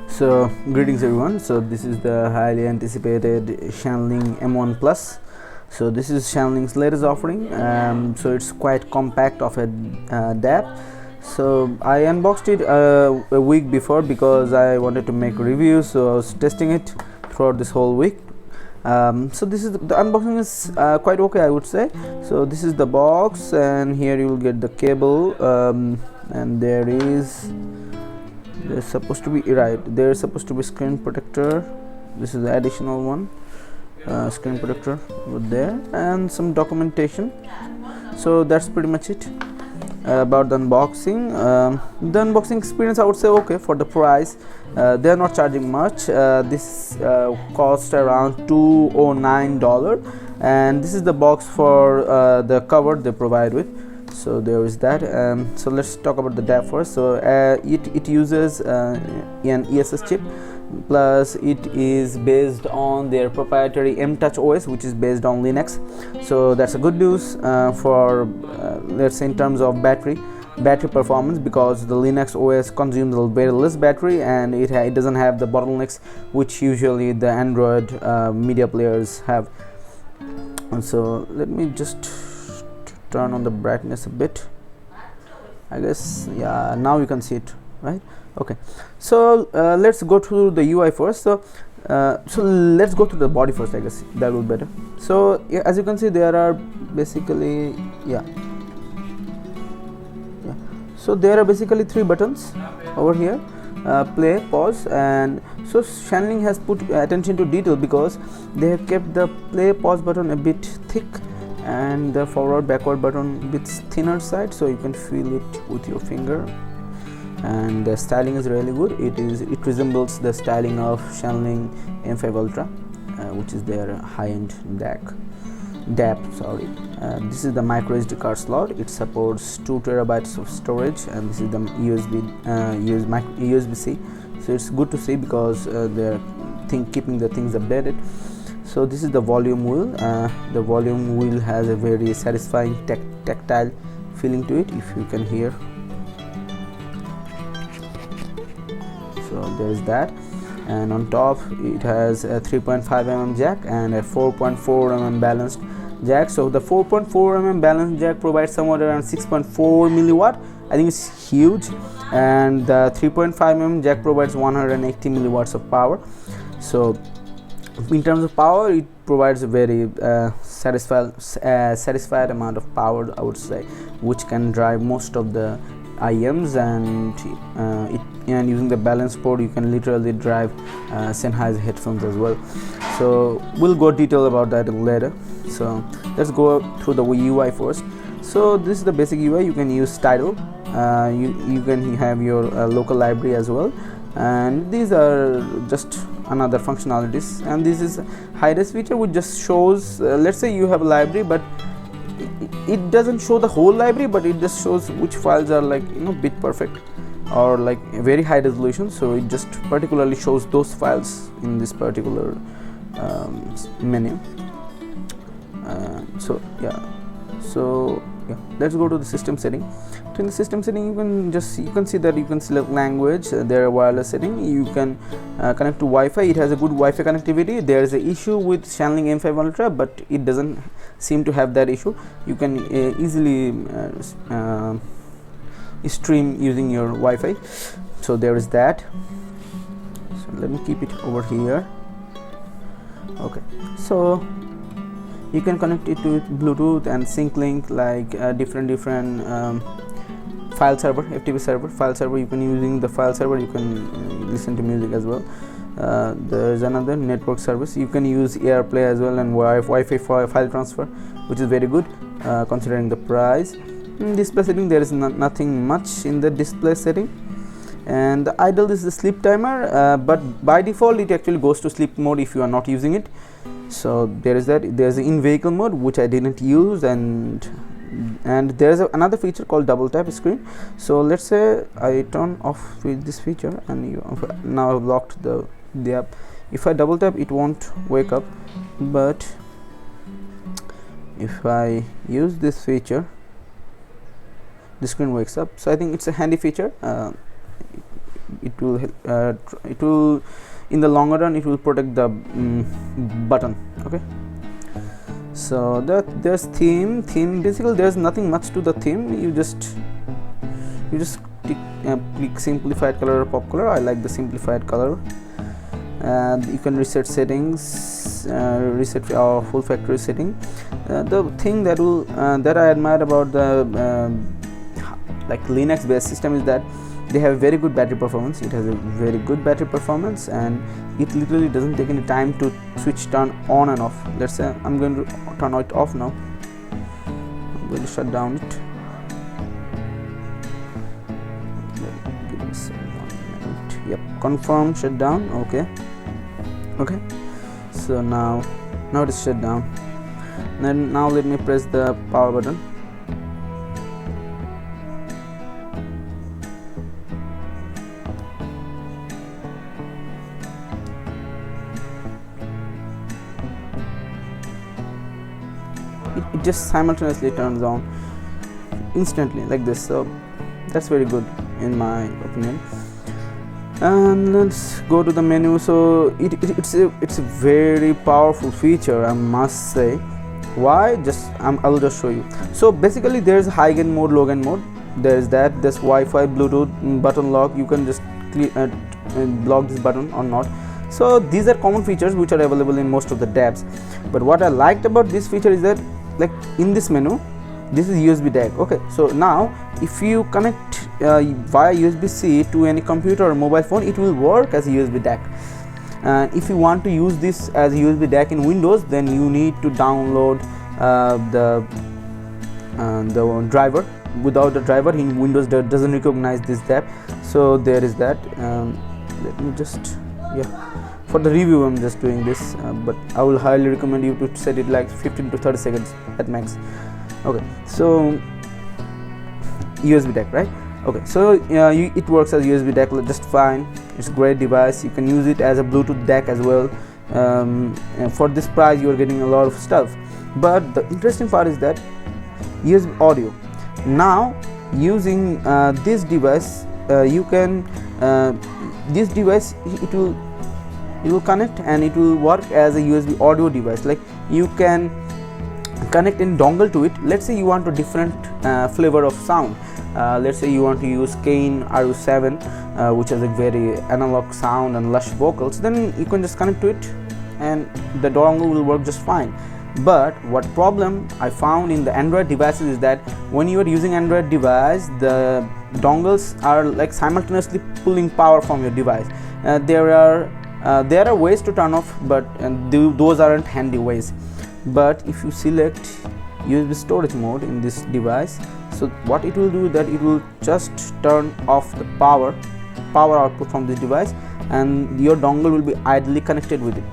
So greetings everyone. So this is the highly anticipated Shanling M1 Plus. So this is Shanling's latest offering. So it's quite compact of a DAP. So I unboxed it a week before because I wanted to make a review, so I was testing it throughout this whole week. So this is the unboxing is quite okay, I would say. So this is the box, and here you will get the cable, and there's supposed to be screen protector. This is the additional one, screen protector over there, and some documentation. So that's pretty much it about the unboxing. The unboxing experience, I would say, okay for the price. They are not charging much. This cost around $209, and this is the box for the cover they provide with. So there is that. So let's talk about the DAP first. So it uses an ESS chip, plus it is based on their proprietary M-Touch OS, which is based on Linux. So that's a good news for let's say in terms of battery performance, because the Linux OS consumes very less battery, and it doesn't have the bottlenecks which usually the Android media players have. And so let me just turn on the brightness a bit. I guess, yeah, now you can see it, right? Okay, so let's go to the UI first. So let's go to the body first. I guess that will be better. So yeah, as you can see, there are basically so there are basically 3 buttons over here: play, pause. And so Shanling has put attention to detail, because they have kept the play, pause button a bit thick, and the forward, backward button a bit thinner side, so you can feel it with your finger. And the styling is really good. It resembles the styling of Shanling M5 Ultra, which is their high-end DAP. Sorry. This is the micro SD card slot. It supports 2 terabytes of storage, and this is the USB-C. So it's good to see, because they're keeping the things updated. So this is the volume wheel. The volume wheel has a very satisfying tactile feeling to it, if you can hear. So there is that. And on top it has a 3.5 mm jack and a 4.4 mm balanced jack. So the 4.4 mm balanced jack provides somewhere around 6.4 milliwatt. I think it's huge. And the 3.5 mm jack provides 180 milliwatts of power. So in terms of power, it provides a very satisfied amount of power, I would say, which can drive most of the IEMs, and using the balance port, you can literally drive Sennheiser headphones as well. So we'll go detail about that later. So let's go through the UI first. So this is the basic UI. You can use title. You can have your local library as well, and these are just another functionalities. And this is high-res feature, which just shows let's say you have a library, but it doesn't show the whole library, but it just shows which files are, like, bit perfect or like very high resolution. So it just particularly shows those files in this particular menu. So let's go to the system setting. In the system setting, you can see that you can select language. There are wireless setting. You can connect to Wi-Fi. It has a good Wi-Fi connectivity. There is an issue with Shanling M5 Ultra, but it doesn't seem to have that issue. You can easily stream using your Wi-Fi. So there is that. So let me keep it over here. Okay, so you can connect it to Bluetooth and sync link, like different file server, FTP server, file server. You can using the file server, you can listen to music as well. There is another network service. You can use AirPlay as well, and Wi-Fi file transfer, which is very good considering the price. In display setting, there is nothing much in the display setting. And the idle is the sleep timer, but by default it actually goes to sleep mode if you are not using it. So there is that. There's the in-vehicle mode, which I didn't use, and there's another feature called double tap screen. So let's say I turn off with this feature, and now I've locked the app. If I double tap, it won't wake up, but if I use this feature, the screen wakes up. So I think it's a handy feature. it will in the longer run it will protect the button. Okay, so there's theme. Basically there's nothing much to the theme. You just click simplified color or pop color. I like the simplified color. And you can reset settings, reset our full factory setting. The thing that I admire about the like Linux based system is that they have very good battery performance. It has a very good battery performance, and it literally doesn't take any time to turn on and off. Let's say I'm going to turn it off now. I'm going to shut down it. Give me 1 minute. Yep, confirm, shut down. Okay, so now it is shut down. Then now let me press the power button. It just simultaneously turns on instantly like this, so that's very good in my opinion. And let's go to the menu. So it's a very powerful feature, I must say. Why? I'll just show you. So basically there's high gain mode, low gain mode. There's this Wi-Fi, Bluetooth, button lock. You can just lock this button or not. So these are common features which are available in most of the DAPs. But what I liked about this feature is that, like in this menu, this is USB DAC. Okay, so now if you connect via USB-C to any computer or mobile phone, it will work as a USB DAC. And if you want to use this as a USB DAC in Windows, then you need to download the driver. Without the driver in Windows, that doesn't recognize this DAP. So there is that. Let me just for the review I'm just doing this, but I will highly recommend you to set it like 15 to 30 seconds at max. Okay, so USB DAC, right? Okay, so it works as USB DAC just fine. It's a great device. You can use it as a Bluetooth DAC as well. And for this price you are getting a lot of stuff. But the interesting part is that USB audio. Now using this device, you can this device it will connect and it will work as a USB audio device. Like you can connect in dongle to it. Let's say you want a different flavor of sound. Let's say you want to use Kane RU7, which has a very analog sound and lush vocals. Then you can just connect to it and the dongle will work just fine. But what problem I found in the Android devices is that when you are using Android device, the dongles are like simultaneously pulling power from your device. There are ways to turn off, but those aren't handy ways. But if you select USB storage mode in this device, so what it will do is that it will just turn off the power output from this device, and your dongle will be idly connected with it.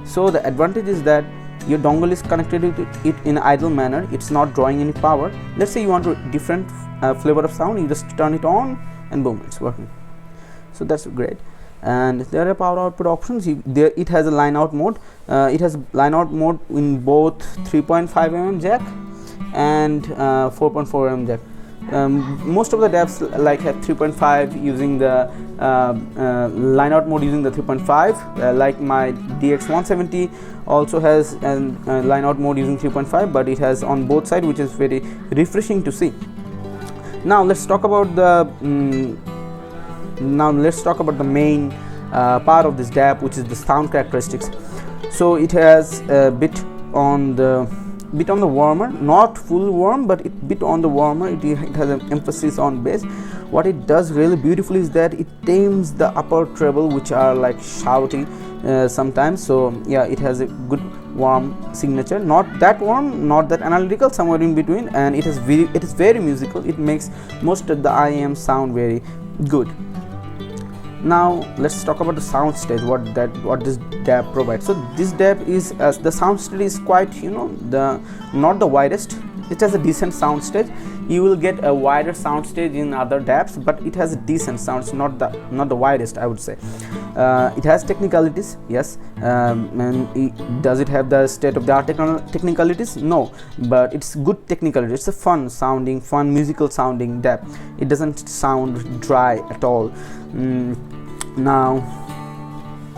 So the advantage is that your dongle is connected with it in an idle manner. It's not drawing any power. Let's say you want a different flavor of sound, you just turn it on and boom, it's working. So that's great. And there are power output options. It has a line out mode. It has line out mode in both 3.5 mm jack and 4.4 mm jack. Most of the DAPs like have 3.5 using the line out mode using the 3.5. Like my DX170 also has a line out mode using 3.5, but it has on both sides, which is very refreshing to see. Now let's talk about the main part of this DAP, which is the sound characteristics. So it has a bit on the warmer, not full warm, but it bit on the warmer. It has an emphasis on bass. What it does really beautifully is that it tames the upper treble, which are like shouty sometimes. So yeah, it has a good warm signature, not that warm, not that analytical, somewhere in between, and it is very musical. It makes most of the IAM sound very good. Now let's talk about the sound stage, what this DAP provides. So this DAP is, as the sound stage is quite, not the widest, it has a decent sound stage. You will get a wider sound stage in other DAPs, but it has a decent sound, not the widest, I would say. It has technicalities, yes, and does it have the state of the art technicalities? No, but it's good technicality. It's a fun musical sounding DAP. It doesn't sound dry at all. Now,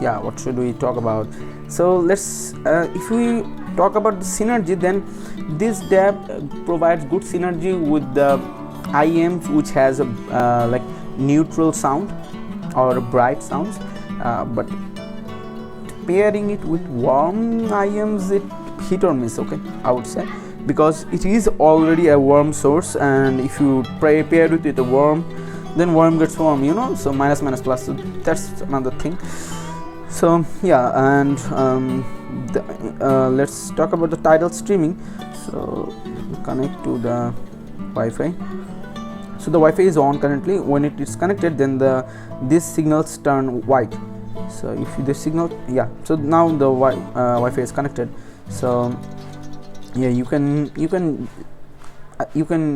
yeah, what should we talk about? So let's if we talk about the synergy, then this DAP provides good synergy with the IEMs, which has a like neutral sound or bright sounds, but pairing it with warm IEMs, it hit or miss, okay, I would say, because it is already a warm source, and if you pair it with a warm, then warm gets warm, you know, so minus plus, so that's another thing. So yeah, and let's talk about the Tidal streaming. So connect to the Wi-Fi. So the Wi-Fi is on currently. When it is connected, then these signals turn white. So if the signal, yeah, so now the Wi-Fi is connected. So yeah, you can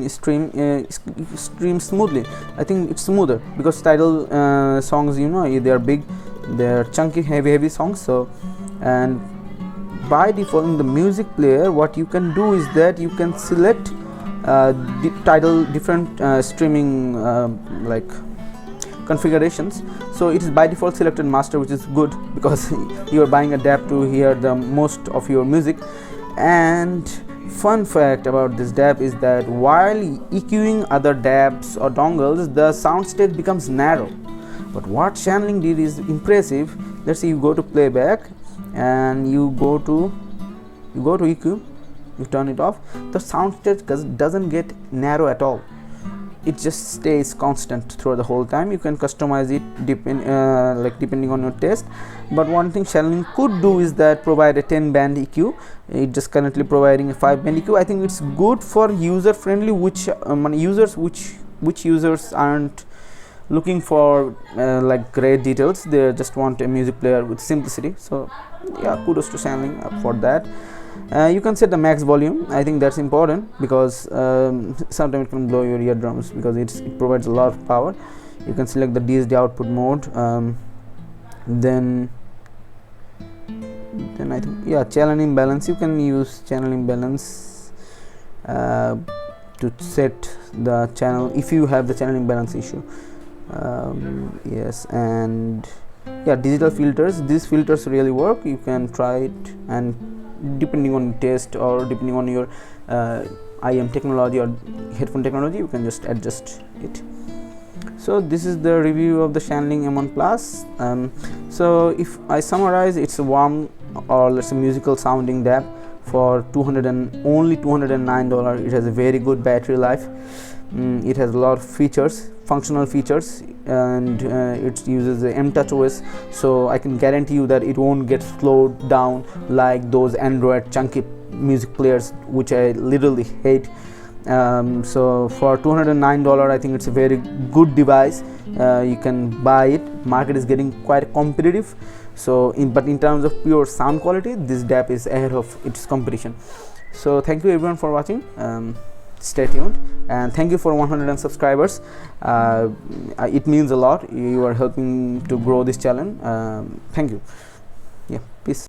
stream smoothly. I think it's smoother because Tidal songs, you know, they are big, they're chunky, heavy songs. So, and by default in the music player, what you can do is that you can select Tidal different streaming like configurations. So it is by default selected master, which is good because you are buying a DAP to hear the most of your music. And fun fact about this DAP is that while EQing other DAPs or dongles, the soundstage becomes narrow. But what Shanling did is impressive. Let's say you go to playback and you go to EQ, you turn it off, the soundstage doesn't get narrow at all. It just stays constant through the whole time. You can customize it depending on your taste. But one thing Shanling could do is that provide a 10 band EQ. It just currently providing a 5 band EQ. I think it's good for user friendly, which users aren't looking for like great details. They just want a music player with simplicity. So yeah, kudos to Shanling for that. You can set the max volume. I think that's important because sometimes it can blow your eardrums because it provides a lot of power. You can select the DSD output mode. Then I think, yeah, channel imbalance. You can use channel imbalance to set the channel if you have the channel imbalance issue. Yes, and yeah, digital filters. These filters really work. You can try it, and depending on taste or depending on your IM technology or headphone technology, you can just adjust it. So this is the review of the Shanling M1 Plus. So if I summarize, it's a warm, or let's say musical sounding DAP for only $209. It has a very good battery life. It has a lot of features, functional features, and it uses the M-Touch OS, so I can guarantee you that it won't get slowed down like those Android chunky music players, which I literally hate. So for $209, I think it's a very good device. You can buy it. Market is getting quite competitive. So but in terms of pure sound quality, this DAP is ahead of its competition. So thank you everyone for watching. Stay tuned, and thank you for 100 subscribers. It means a lot. You are helping to grow this channel. Thank you. Yeah, peace.